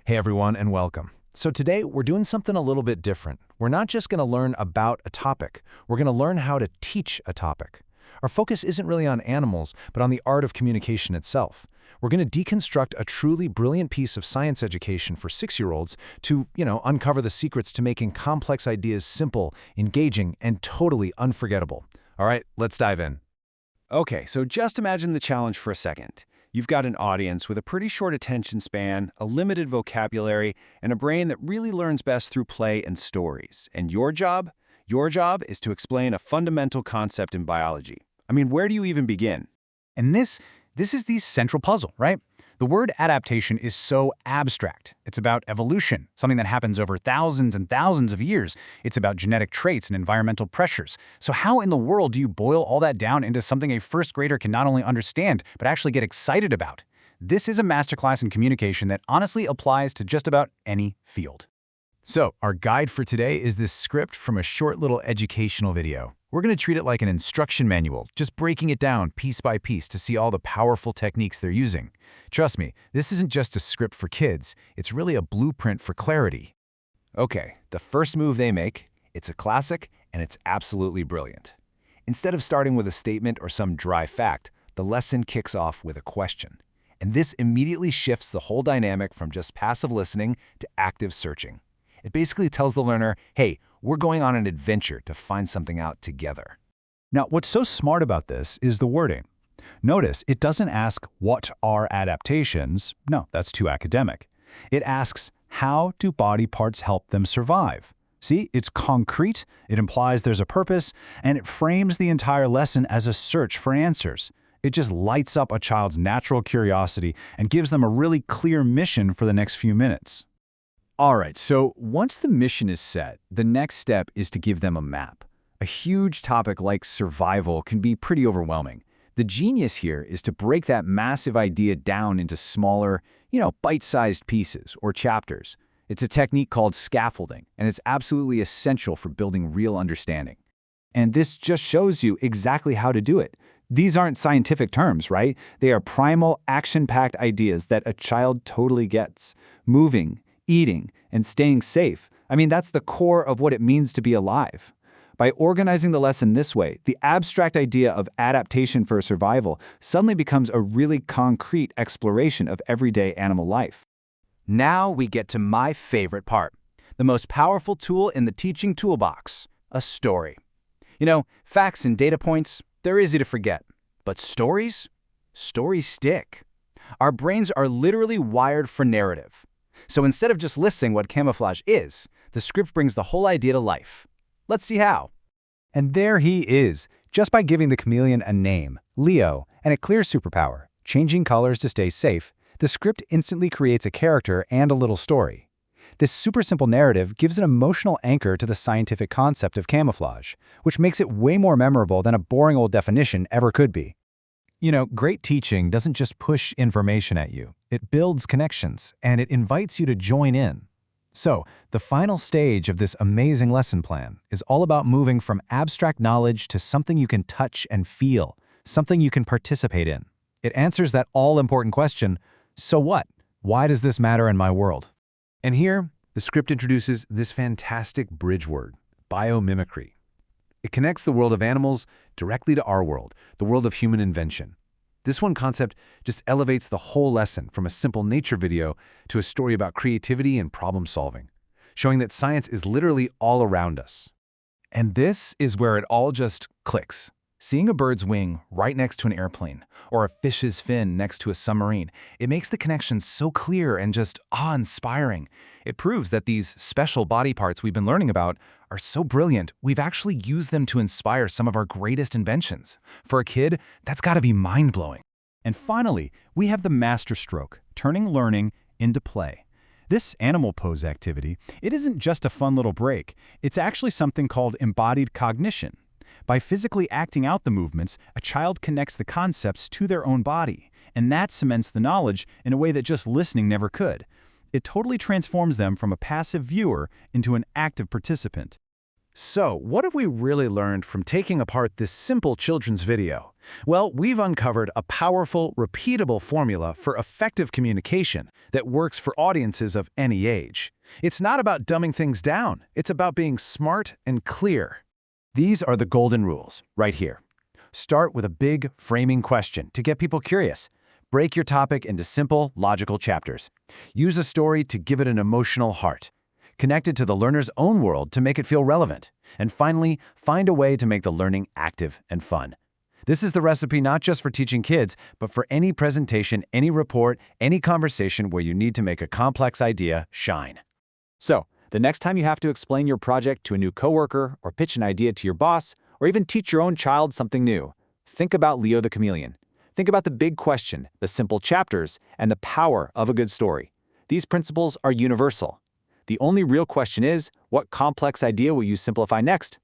Hey everyone, and welcome. So today we're doing something a little bit different. We're not just going to learn about a topic, we're going to learn how to teach a topic. Our focus isn't really on animals, but on the art of communication itself. We're going to deconstruct a truly brilliant piece of science education for 6-year-olds to, uncover the secrets to making complex ideas simple, engaging, and totally unforgettable. All right, let's dive in. Okay, so just imagine the challenge for a second. You've got an audience with a pretty short attention span, a limited vocabulary, and a brain that really learns best through play and stories. And your job? Your job is to explain a fundamental concept in biology. I mean, where do you even begin? And this is the central puzzle, right? The word adaptation is so abstract. It's about evolution, something that happens over thousands and thousands of years. It's about genetic traits and environmental pressures. So how in the world do you boil all that down into something a first grader can not only understand, but actually get excited about? This is a masterclass in communication that honestly applies to just about any field. So, our guide for today is this script from a short little educational video. We're going to treat it like an instruction manual, just breaking it down piece by piece to see all the powerful techniques they're using. Trust me, this isn't just a script for kids, it's really a blueprint for clarity. Okay, the first move they make, it's a classic and it's absolutely brilliant. Instead of starting with a statement or some dry fact, the lesson kicks off with a question. And this immediately shifts the whole dynamic from just passive listening to active searching. It basically tells the learner, hey, we're going on an adventure to find something out together. Now, what's so smart about this is the wording. Notice, it doesn't ask, what are adaptations? No, that's too academic. It asks, how do body parts help them survive? See, it's concrete, it implies there's a purpose, and it frames the entire lesson as a search for answers. It just lights up a child's natural curiosity and gives them a really clear mission for the next few minutes. All right, so once the mission is set, the next step is to give them a map. A huge topic like survival can be pretty overwhelming. The genius here is to break that massive idea down into smaller, bite-sized pieces or chapters. It's a technique called scaffolding, and it's absolutely essential for building real understanding. And this just shows you exactly how to do it. These aren't scientific terms, right? They are primal, action-packed ideas that a child totally gets. Moving, eating, and staying safe. I mean, that's the core of what it means to be alive. By organizing the lesson this way, the abstract idea of adaptation for survival suddenly becomes a really concrete exploration of everyday animal life. Now we get to my favorite part, the most powerful tool in the teaching toolbox, a story. Facts and data points, they're easy to forget. But stories? Stories stick. Our brains are literally wired for narrative. So instead of just listing what camouflage is, the script brings the whole idea to life. Let's see how. And there he is, just by giving the chameleon a name, Leo, and a clear superpower, changing colors to stay safe, the script instantly creates a character and a little story. This super simple narrative gives an emotional anchor to the scientific concept of camouflage, which makes it way more memorable than a boring old definition ever could be. Great teaching doesn't just push information at you. It builds connections, and it invites you to join in. So, the final stage of this amazing lesson plan is all about moving from abstract knowledge to something you can touch and feel, something you can participate in. It answers that all-important question, so what? Why does this matter in my world? And here, the script introduces this fantastic bridge word, biomimicry. It connects the world of animals directly to our world, the world of human invention. This one concept just elevates the whole lesson from a simple nature video to a story about creativity and problem solving, showing that science is literally all around us. And this is where it all just clicks. Seeing a bird's wing right next to an airplane, or a fish's fin next to a submarine, it makes the connection so clear and just awe-inspiring. It proves that these special body parts we've been learning about are so brilliant, we've actually used them to inspire some of our greatest inventions. For a kid, that's got to be mind-blowing. And finally, we have the masterstroke, turning learning into play. This animal pose activity, it isn't just a fun little break. It's actually something called embodied cognition. By physically acting out the movements, a child connects the concepts to their own body, and that cements the knowledge in a way that just listening never could. It totally transforms them from a passive viewer into an active participant. So, what have we really learned from taking apart this simple children's video? Well, we've uncovered a powerful, repeatable formula for effective communication that works for audiences of any age. It's not about dumbing things down, it's about being smart and clear. These are the golden rules, right here. Start with a big, framing question to get people curious. Break your topic into simple, logical chapters. Use a story to give it an emotional heart. Connect it to the learner's own world to make it feel relevant. And finally, find a way to make the learning active and fun. This is the recipe not just for teaching kids, but for any presentation, any report, any conversation where you need to make a complex idea shine. So, the next time you have to explain your project to a new coworker, or pitch an idea to your boss, or even teach your own child something new, think about Leo the Chameleon. Think about the big question, the simple chapters, and the power of a good story. These principles are universal. The only real question is, what complex idea will you simplify next?